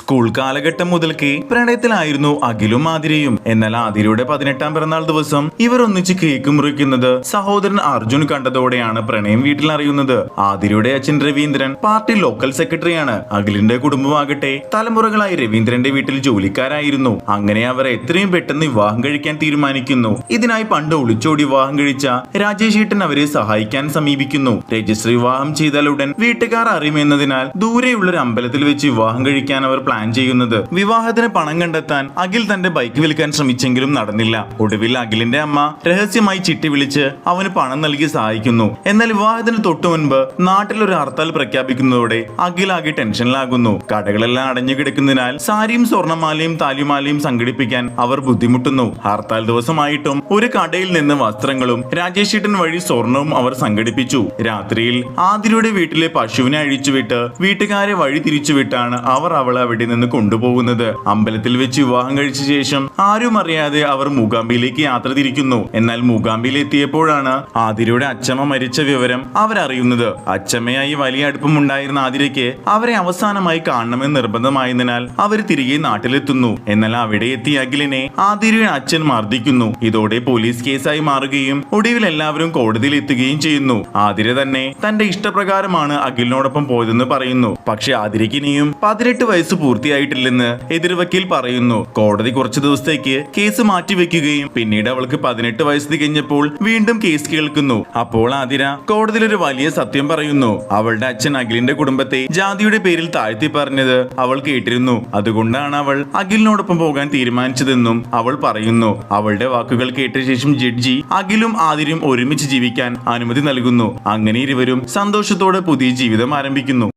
School കാലഘട്ടം മുതൽക്കേ പ്രണയത്തിലായിരുന്നു അഖിലും ആതിരയും. എന്നാൽ ആതിരയുടെ 18ാം പിറന്നാൾ ദിവസം ഇവർ ഒന്നിച്ച് കേക്ക് മുറിക്കുന്നത് സഹോദരൻ അർജുൻ കണ്ടതോടെയാണ് പ്രണയം വീട്ടിൽ അറിയുന്നത്. ആതിരയുടെ അച്ഛൻ രവീന്ദ്രൻ പാർട്ടി ലോക്കൽ സെക്രട്ടറിയാണ്. അഖിലിന്റെ കുടുംബമാകട്ടെ തലമുറകളായി രവീന്ദ്രന്റെ വീട്ടിൽ ജോലിക്കാരായിരുന്നു. അങ്ങനെ അവർ എത്രയും പെട്ടെന്ന് വിവാഹം കഴിക്കാൻ തീരുമാനിക്കുന്നു. ഇതിനായി പണ്ട് ഒളിച്ചോടി വിവാഹം കഴിച്ച രാജേഷ് ഏട്ടൻ അവരെ സഹായിക്കാൻ സമീപിക്കുന്നു. രജിസ്റ്റർ വിവാഹം ചെയ്താൽ ഉടൻ വീട്ടുകാർ അറിയുമെന്നതിനാൽ ദൂരെയുള്ള ഒരു അമ്പലത്തിൽ വെച്ച് വിവാഹം കഴിക്കാൻ അവർ പ്ലാൻ ചെയ്യുന്നത്. വിവാഹത്തിന് പണം കണ്ടെത്താൻ അഖിൽ തന്റെ ബൈക്ക് വിൽക്കാൻ ശ്രമിച്ചെങ്കിലും നടന്നില്ല. ഒടുവിൽ അഖിലിന്റെ അമ്മ രഹസ്യമായി ചിട്ടി വിളിച്ച് അവന് പണം നൽകി സഹായിക്കുന്നു. എന്നാൽ വിവാഹത്തിന് തൊട്ടു മുൻപ് നാട്ടിലൊരു ഹർത്താൽ പ്രഖ്യാപിക്കുന്നതോടെ അഖിൽ ആകെ ടെൻഷനിലാകുന്നു. കടകളെല്ലാം അടഞ്ഞു കിടക്കുന്നതിനാൽ സാരിയും സ്വർണ്ണമാലയും താലിമാലയും സംഘടിപ്പിക്കാൻ അവർ ബുദ്ധിമുട്ടുന്നു. ഹർത്താൽ ദിവസമായിട്ടും ഒരു കടയിൽ നിന്ന് വസ്ത്രങ്ങളും രാജേഷ് ഏട്ടൻ വഴി സ്വർണവും അവർ സംഘടിപ്പിച്ചു. രാത്രിയിൽ ആതിരയുടെ വീട്ടിലെ പശുവിനെ അഴിച്ചുവിട്ട് വീട്ടുകാരെ വഴി തിരിച്ചുവിട്ടാണ് അവർ അവളെ അവിടെ നിന്ന് കൊണ്ടുപോകുന്നത്. അമ്പലത്തിൽ വെച്ച് വിവാഹം കഴിച്ച ശേഷം ആരും അറിയാതെ അവർ മൂകാംബിയിലേക്ക് യാത്ര തിരിക്കുന്നു. എന്നാൽ മൂകാംബിയിൽ എത്തിയപ്പോഴാണ് ആതിരയുടെ അച്ഛമ്മ മരിച്ച വിവരം അവരറിയുന്നത്. അച്ഛമ്മയായി വലിയ അടുപ്പമുണ്ടായിരുന്ന ആതിരയ്ക്ക് അവരെ അവസാനമായി കാണണമെന്ന് നിർബന്ധമായതിനാൽ അവർ തിരികെ നാട്ടിലെത്തുന്നു. എന്നാൽ അവിടെ എത്തിയ അഖിലിനെ ആതിരയുടെ അച്ഛൻ മർദ്ദിക്കുന്നു. ഇതോടെ പോലീസ് കേസായി മാറുകയും ഒടുവിൽ എല്ലാവരും കോടതിയിൽ എത്തുകയും ചെയ്യുന്നു. ആതിര തന്നെ തന്റെ ഇഷ്ടപ്രകാരമാണ് അഖിലിനോടൊപ്പം പോയതെന്ന് പറയുന്നു. പക്ഷെ ആതിരയ്ക്ക് ഇനിയും 18 വയസ്സ് പൂർത്തിയായിട്ടില്ലെന്ന് എതിർവക്കീൽ പറയുന്നു. കോടതി കുറച്ചു ദിവസത്തേക്ക് കേസ് മാറ്റിവെക്കുകയും പിന്നീട് അവൾക്ക് 18 വയസ്സ് തികഞ്ഞപ്പോൾ വീണ്ടും കേസ് കേൾക്കുന്നു. അപ്പോൾ ആതിര കോടതിയിൽ ഒരു വലിയ സത്യം പറയുന്നു. അവളുടെ അച്ഛൻ അഖിലിന്റെ കുടുംബത്തെ ജാതിയുടെ പേരിൽ താഴ്ത്തി പറഞ്ഞത് അവൾ കേട്ടിരുന്നു. അതുകൊണ്ടാണ് അവൾ അഖിലിനോടൊപ്പം പോകാൻ തീരുമാനിച്ചതെന്നും അവൾ പറയുന്നു. അവളുടെ വാക്കുകൾ കേട്ട ശേഷം ജഡ്ജി അഖിലും ആതിരയും ഒരുമിച്ച് ജീവിക്കാൻ അനുമതി നൽകുന്നു. അങ്ങനെ ഇരുവരും സന്തോഷത്തോടെ പുതിയ ജീവിതം ആരംഭിക്കുന്നു.